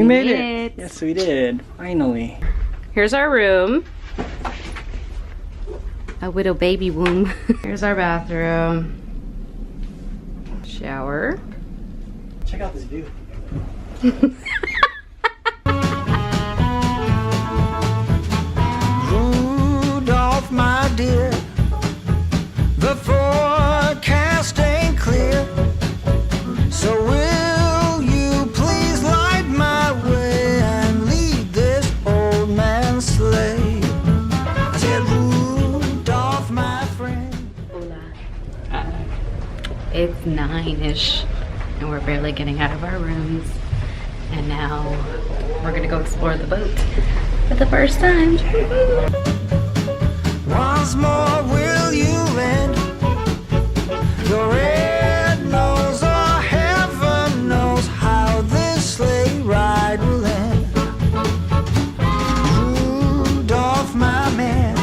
We made it. Yes, we did. Finally. Here's our room. A widow baby womb. Here's our bathroom. Shower. Check out this view. Rudolph, my dear, the forecast ain't clear. So will you please light my way and lead this old man's sleigh? I said, Rudolph, my friend. Hola. It's 9-ish and we're barely getting out of our rooms. And now we're gonna go explore the boat for the first time. Once more will you lend your red nose, or heaven knows how this sleigh ride will end. Rudolph, my man,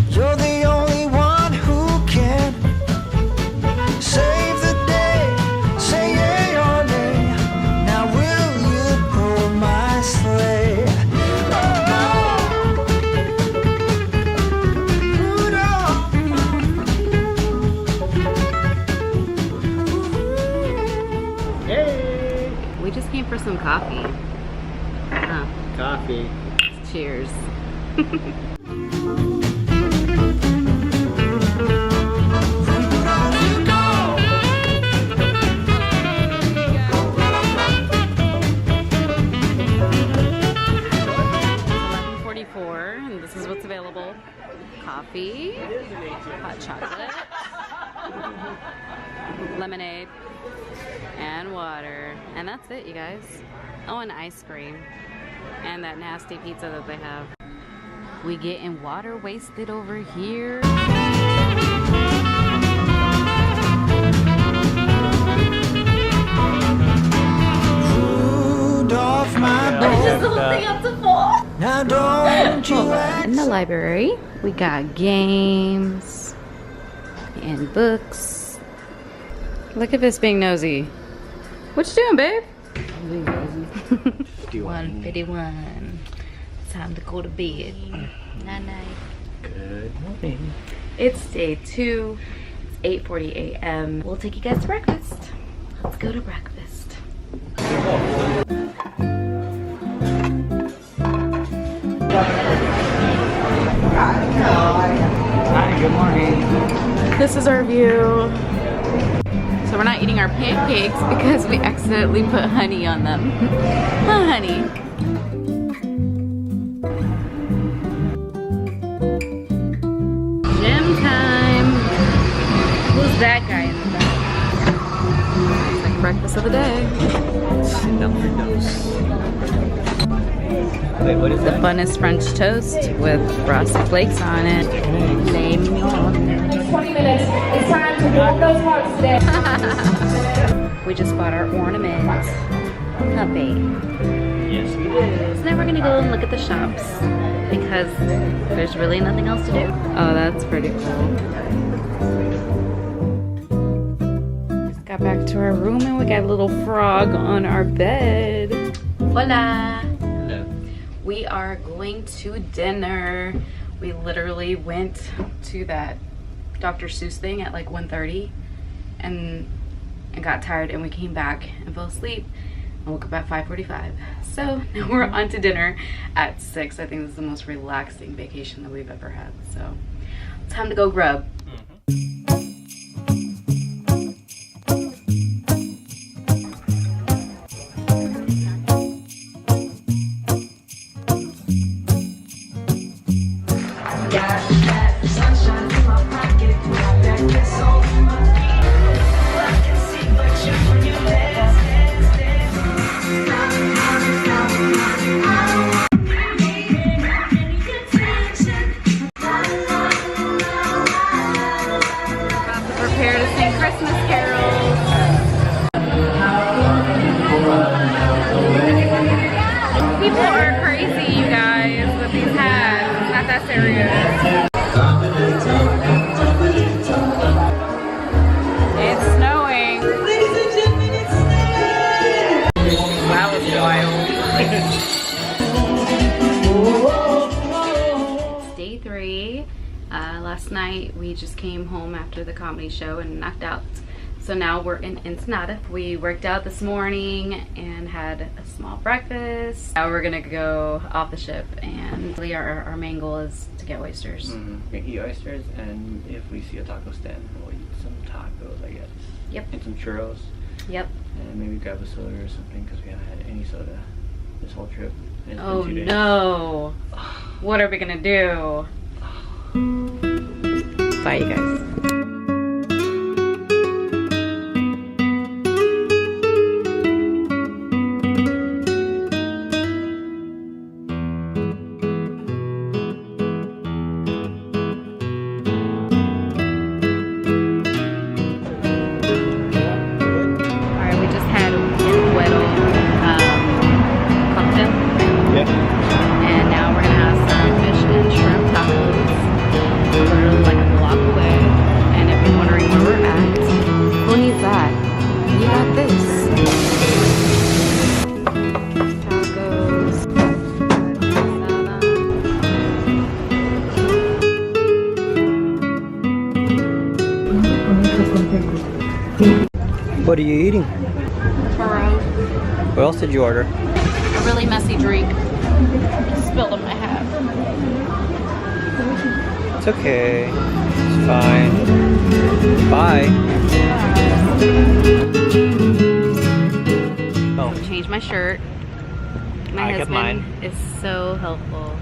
you're the only one who can save the day. Say yea or nay. Now will you pull my sleigh? We just came for some coffee. Huh. Coffee. Cheers. And this is what's available. Coffee, hot chocolate, lemonade, and water. And that's it, you guys. Oh, and ice cream. And that nasty pizza that they have. We getting water wasted over here. Rudolph, my boy. Just the whole thing up to fall. Now don't you act. In the library, we got games and books. Look at this being nosy. What you doing, babe? 1:51. Time to go to bed. Night-night. Good morning. It's day 2. It's 8:40 a.m. We'll take you guys to breakfast. Let's go to breakfast. Hi, good morning. This is our view. So we're not eating our pancakes because we accidentally put honey on them. Huh, honey? Gym time. Who's that guy in the back? It's like breakfast of the day. Sit down for dose. Wait, what is The that? funnest French toast with frosted flakes on it. Name 20 minutes. It's time to walk those parts today. We just bought our ornament. Puppy. Yes, we did. So now we're gonna go and look at the shops because there's really nothing else to do. Oh, that's pretty cool. Just got back to our room and we got a little frog on our bed. Hola. Hello. We are going to dinner. We literally went to that Dr. Seuss thing at like 1:30 and got tired and we came back and fell asleep and woke up at 5:45. So now we're on to dinner at 6. I think this is the most relaxing vacation that we've ever had. So time to go grub. night we just came home after the comedy show and knocked out. So now we're in Ensenada. We worked out this morning and had a small breakfast. Now we're gonna go off the ship, and really our main goal is to get oysters. We're gonna eat oysters, and if we see a taco stand, we'll eat some tacos, I guess. Yep. And some churros. Yep. And maybe grab a soda or something, because we haven't had any soda this whole trip. It's Oh been 2 days. no. What are we gonna do? Bye, you guys. What are you eating? Burrow. What else did you order? A really messy drink. Spilled on my hat. It's okay. It's fine. Bye. Oh. Changed my shirt. My I got mine. husband is so helpful.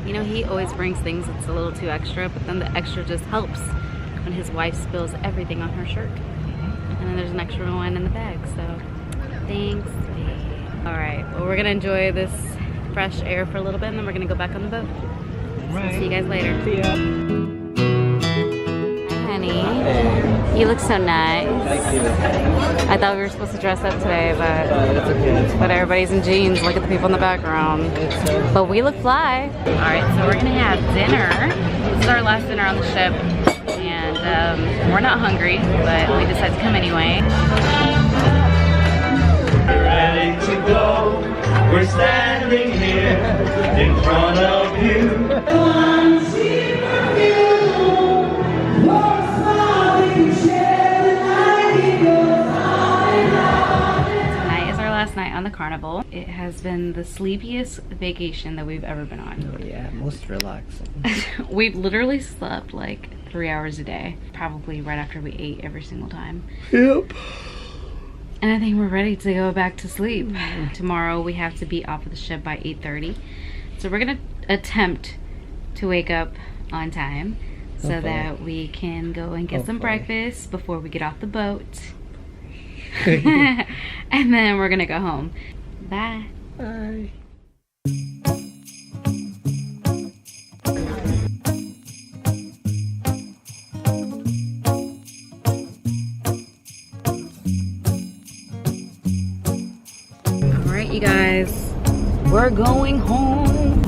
You know, he always brings things that's a little too extra, but then the extra just helps when his wife spills everything on her shirt. And then there's an extra one in the bag, so thanks. Alright, well, we're gonna enjoy this fresh air for a little bit, and then we're gonna go back on the boat. Right. So see you guys later. See ya. Hi, honey. You look so nice. Thank you. I thought we were supposed to dress up today, but That's okay. but everybody's in jeans. Look at the people in the background. But we look fly. Alright, so we're gonna have dinner. This is our last dinner on the ship. And we're not hungry, but we decided to come anyway. Ready to go, we're standing here in front of you. Tonight is our last night on the Carnival. It has been the sleepiest vacation that we've ever been on. Oh yeah, most relaxing. We've literally slept like 3 hours a day, probably right after we ate every single time. Yep. And I think we're ready to go back to sleep. Tomorrow we have to be off of the ship by 8:30. So we're gonna attempt to wake up on time so Hopefully. that we can go and get some Hopefully. breakfast before we get off the boat. And then we're gonna go home. Bye. Bye. Alright, you guys, we're going home.